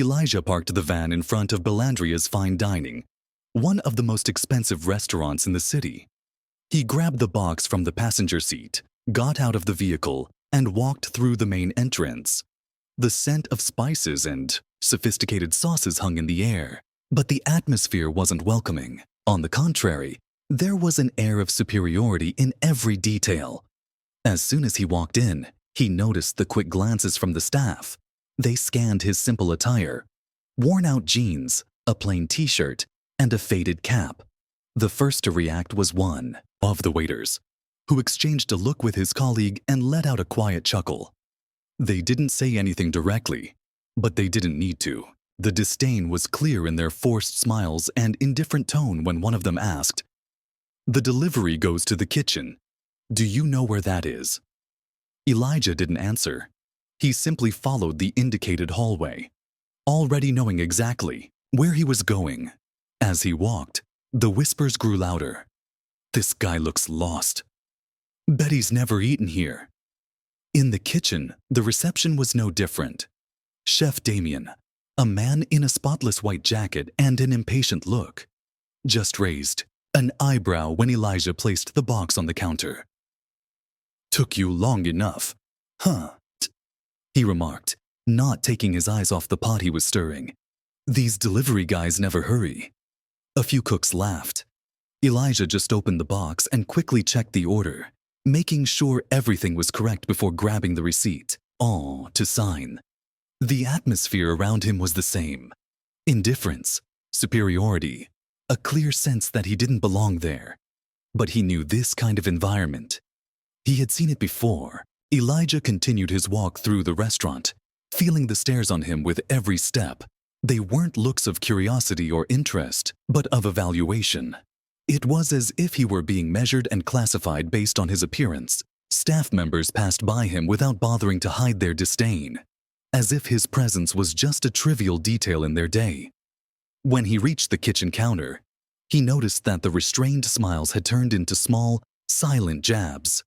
Elijah parked the van in front of Bellandria's Fine Dining, one of the most expensive restaurants in the city. He grabbed the box from the passenger seat, got out of the vehicle, and walked through the main entrance. The scent of spices and sophisticated sauces hung in the air, but the atmosphere wasn't welcoming. On the contrary, there was an air of superiority in every detail. As soon as he walked in, he noticed the quick glances from the staff. They scanned his simple attire: worn-out jeans, a plain t-shirt, and a faded cap. The first to react was one of the waiters, who exchanged a look with his colleague and let out a quiet chuckle. They didn't say anything directly, but they didn't need to. The disdain was clear in their forced smiles and indifferent tone when one of them asked, "The delivery goes to the kitchen. Do you know where that is?" Elijah didn't answer. He simply followed the indicated hallway, already knowing exactly where he was going. As he walked, the whispers grew louder. "This guy looks lost. Bet he's never eaten here." In the kitchen, the reception was no different. Chef Damien, a man in a spotless white jacket and an impatient look, just raised an eyebrow when Elijah placed the box on the counter. "Took you long enough, huh?" he remarked, not taking his eyes off the pot he was stirring. "These delivery guys never hurry." A few cooks laughed. Elijah just opened the box and quickly checked the order, making sure everything was correct before grabbing the receipt, all to sign. The atmosphere around him was the same: indifference, superiority, a clear sense that he didn't belong there. But he knew this kind of environment. He had seen it before. Elijah continued his walk through the restaurant, feeling the stares on him with every step. They weren't looks of curiosity or interest, but of evaluation. It was as if he were being measured and classified based on his appearance. Staff members passed by him without bothering to hide their disdain, as if his presence was just a trivial detail in their day. When he reached the kitchen counter, he noticed that the restrained smiles had turned into small, silent jabs.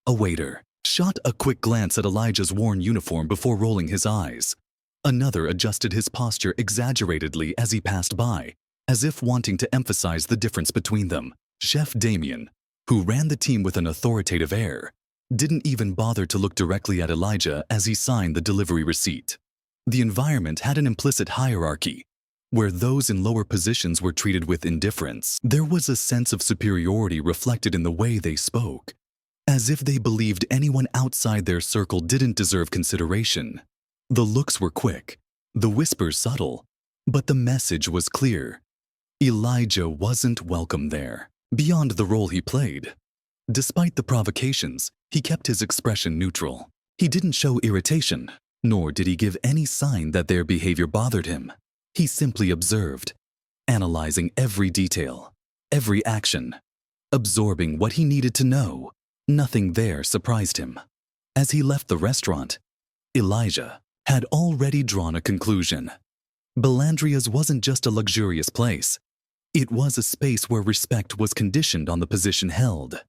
A waiter shot a quick glance at Elijah's worn uniform before rolling his eyes. Another adjusted his posture exaggeratedly as he passed by, as if wanting to emphasize the difference between them. Chef Damien, who ran the team with an authoritative air, didn't even bother to look directly at Elijah as he signed the delivery receipt. The environment had an implicit hierarchy, where those in lower positions were treated with indifference. There was a sense of superiority reflected in the way they spoke, as if they believed anyone outside their circle didn't deserve consideration. The looks were quick, the whispers subtle, but the message was clear. Elijah wasn't welcome there, beyond the role he played. Despite the provocations, he kept his expression neutral. He didn't show irritation, nor did he give any sign that their behavior bothered him. He simply observed, analyzing every detail, every action, absorbing what he needed to know. Nothing there surprised him. As he left the restaurant, Elijah had already drawn a conclusion. Bellandria's wasn't just a luxurious place. It was a space where respect was conditioned on the position held.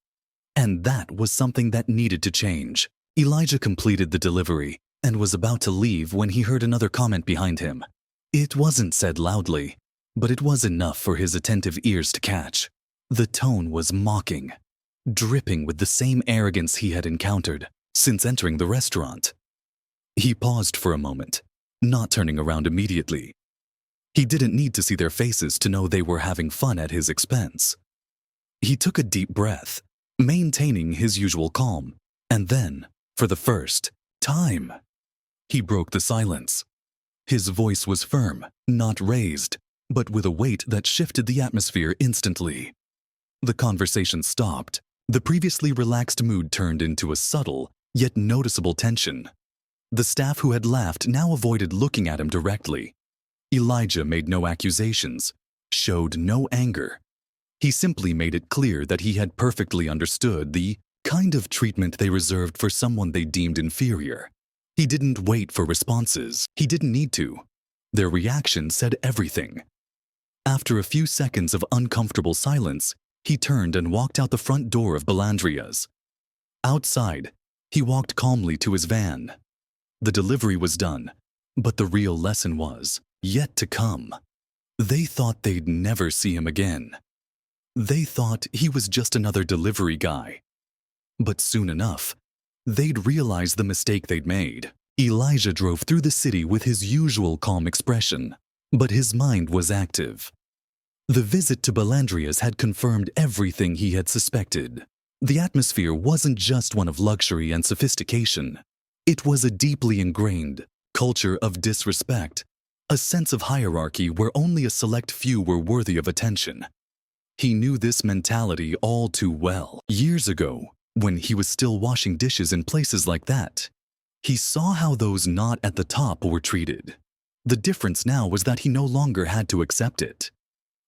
And that was something that needed to change. Elijah completed the delivery and was about to leave when he heard another comment behind him. It wasn't said loudly, but it was enough for his attentive ears to catch. The tone was mocking, dripping with the same arrogance he had encountered since entering the restaurant. He paused for a moment, not turning around immediately. He didn't need to see their faces to know they were having fun at his expense. He took a deep breath, maintaining his usual calm, and then, for the first time, he broke the silence. His voice was firm, not raised, but with a weight that shifted the atmosphere instantly. The conversation stopped. The previously relaxed mood turned into a subtle, yet noticeable tension. The staff who had laughed now avoided looking at him directly. Elijah made no accusations, showed no anger. He simply made it clear that he had perfectly understood the kind of treatment they reserved for someone they deemed inferior. He didn't wait for responses. He didn't need to. Their reaction said everything. After a few seconds of uncomfortable silence, he turned and walked out the front door of Bellandria's. Outside, he walked calmly to his van. The delivery was done, but the real lesson was, yet to come. They thought they'd never see him again. They thought he was just another delivery guy. But soon enough, they'd realize the mistake they'd made. Elijah drove through the city with his usual calm expression, but his mind was active. The visit to Bellandria's had confirmed everything he had suspected. The atmosphere wasn't just one of luxury and sophistication. It was a deeply ingrained culture of disrespect, a sense of hierarchy where only a select few were worthy of attention. He knew this mentality all too well. Years ago, when he was still washing dishes in places like that, he saw how those not at the top were treated. The difference now was that he no longer had to accept it.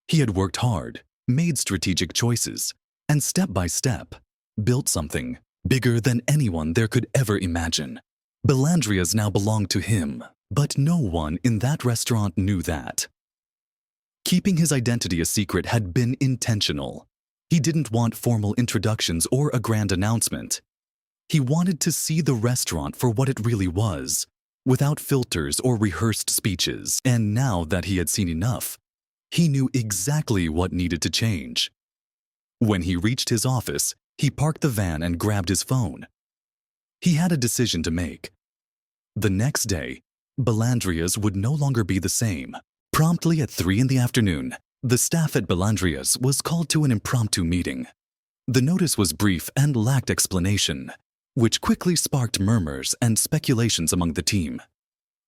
He had worked hard, made strategic choices, and step by step, built something bigger than anyone there could ever imagine. Bellandria's now belonged to him, but no one in that restaurant knew that. Keeping his identity a secret had been intentional. He didn't want formal introductions or a grand announcement. He wanted to see the restaurant for what it really was, without filters or rehearsed speeches. And now that he had seen enough, he knew exactly what needed to change. When he reached his office, he parked the van and grabbed his phone. He had a decision to make. The next day, Bellandria's would no longer be the same. Promptly at 3 p.m, the staff at Bellandria's was called to an impromptu meeting. The notice was brief and lacked explanation, which quickly sparked murmurs and speculations among the team.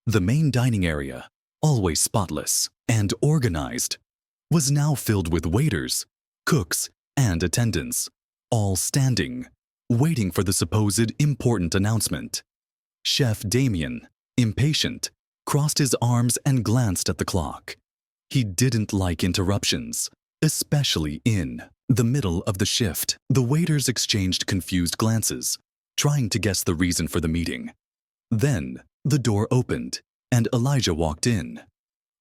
The main dining area, always spotless and organized, was now filled with waiters, cooks, and attendants, all standing, waiting for the supposed important announcement. Chef Damien, impatient, crossed his arms and glanced at the clock. He didn't like interruptions, especially in the middle of the shift. The waiters exchanged confused glances, trying to guess the reason for the meeting. Then, the door opened, and Elijah walked in.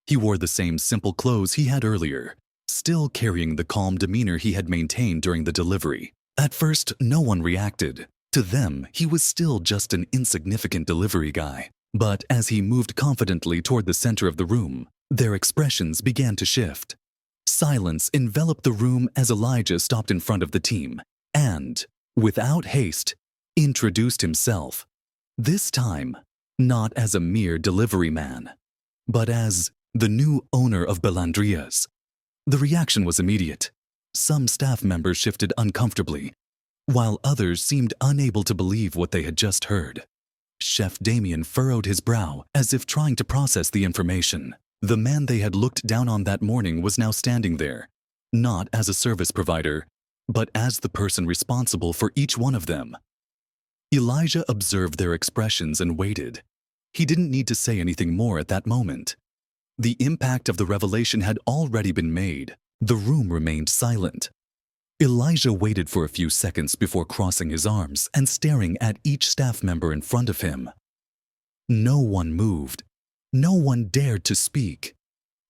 He wore the same simple clothes he had earlier, still carrying the calm demeanor he had maintained during the delivery. At first, no one reacted. To them, he was still just an insignificant delivery guy. But as he moved confidently toward the center of the room, their expressions began to shift. Silence enveloped the room as Elijah stopped in front of the team and, without haste, introduced himself. This time, not as a mere delivery man, but as the new owner of Bellandria's. The reaction was immediate. Some staff members shifted uncomfortably, while others seemed unable to believe what they had just heard. Chef Damien furrowed his brow as if trying to process the information. The man they had looked down on that morning was now standing there, not as a service provider, but as the person responsible for each one of them. Elijah observed their expressions and waited. He didn't need to say anything more at that moment. The impact of the revelation had already been made. The room remained silent. Elijah waited for a few seconds before crossing his arms and staring at each staff member in front of him. No one moved. No one dared to speak.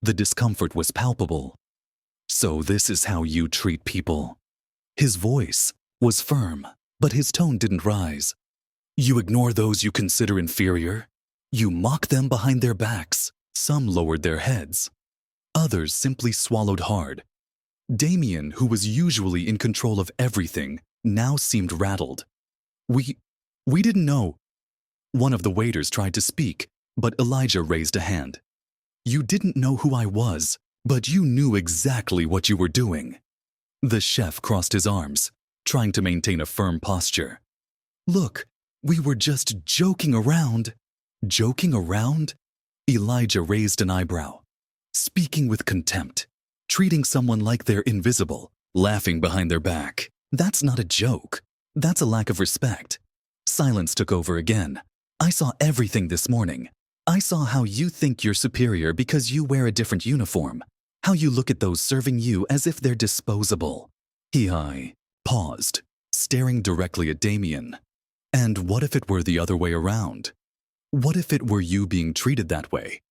The discomfort was palpable. "So this is how you treat people." His voice was firm, but his tone didn't rise. "You ignore those you consider inferior. You mock them behind their backs." Some lowered their heads. Others simply swallowed hard. Damien, who was usually in control of everything, now seemed rattled. We didn't know." One of the waiters tried to speak, but Elijah raised a hand. "You didn't know who I was, but you knew exactly what you were doing." The chef crossed his arms, trying to maintain a firm posture. "Look, we were just joking around." "Joking around?" Elijah raised an eyebrow. "Speaking with contempt, treating someone like they're invisible, laughing behind their back. That's not a joke. That's a lack of respect." Silence took over again. "I saw everything this morning. I saw how you think you're superior because you wear a different uniform, how you look at those serving you as if they're disposable." He paused, staring directly at Damien. "And what if it were the other way around? What if it were you being treated that way?"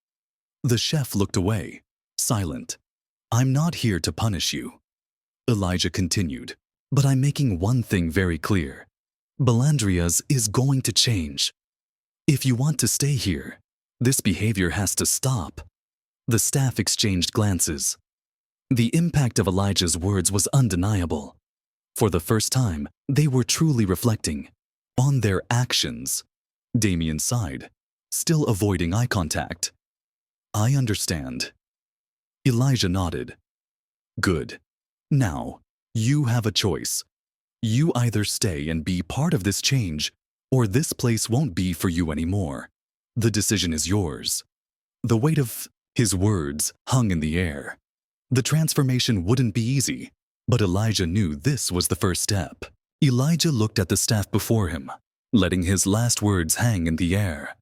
The chef looked away, silent. "I'm not here to punish you," Elijah continued, "but I'm making one thing very clear. Bellandria's is going to change. If you want to stay here, this behavior has to stop." The staff exchanged glances. The impact of Elijah's words was undeniable. For the first time, they were truly reflecting on their actions. Damien sighed, still avoiding eye contact. I understand. Elijah nodded. Good. Now, you have a choice. You either stay and be part of this change, or this place won't be for you anymore. The decision is yours. The weight of his words hung in the air. The transformation wouldn't be easy, but Elijah knew this was the first step. Elijah looked at the staff before him, letting his last words hang in the air.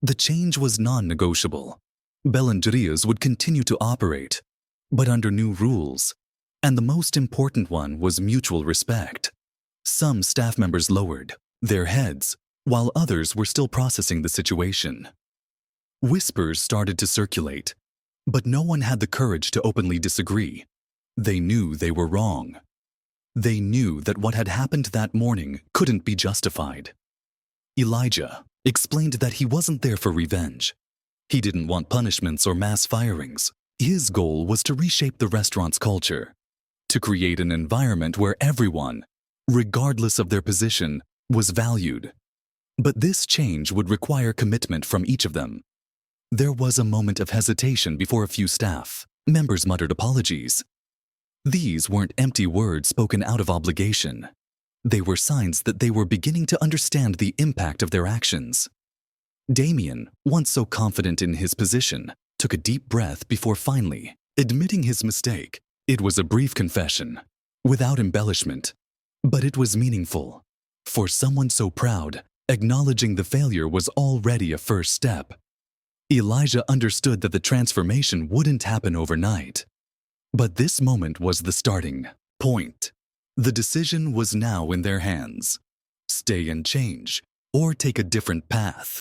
The change was non-negotiable. Bellandrias would continue to operate, but under new rules, and the most important one was mutual respect. Some staff members lowered their heads, while others were still processing the situation. Whispers started to circulate, but no one had the courage to openly disagree. They knew they were wrong. They knew that what had happened that morning couldn't be justified. Elijah explained that he wasn't there for revenge. He didn't want punishments or mass firings. His goal was to reshape the restaurant's culture, to create an environment where everyone, regardless of their position, was valued. But this change would require commitment from each of them. There was a moment of hesitation before a few staff members muttered apologies. These weren't empty words spoken out of obligation. They were signs that they were beginning to understand the impact of their actions. Damien, once so confident in his position, took a deep breath before finally admitting his mistake. It was a brief confession, without embellishment, but it was meaningful. For someone so proud, acknowledging the failure was already a first step. Elijah understood that the transformation wouldn't happen overnight. But this moment was the starting point. The decision was now in their hands. Stay and change, or take a different path.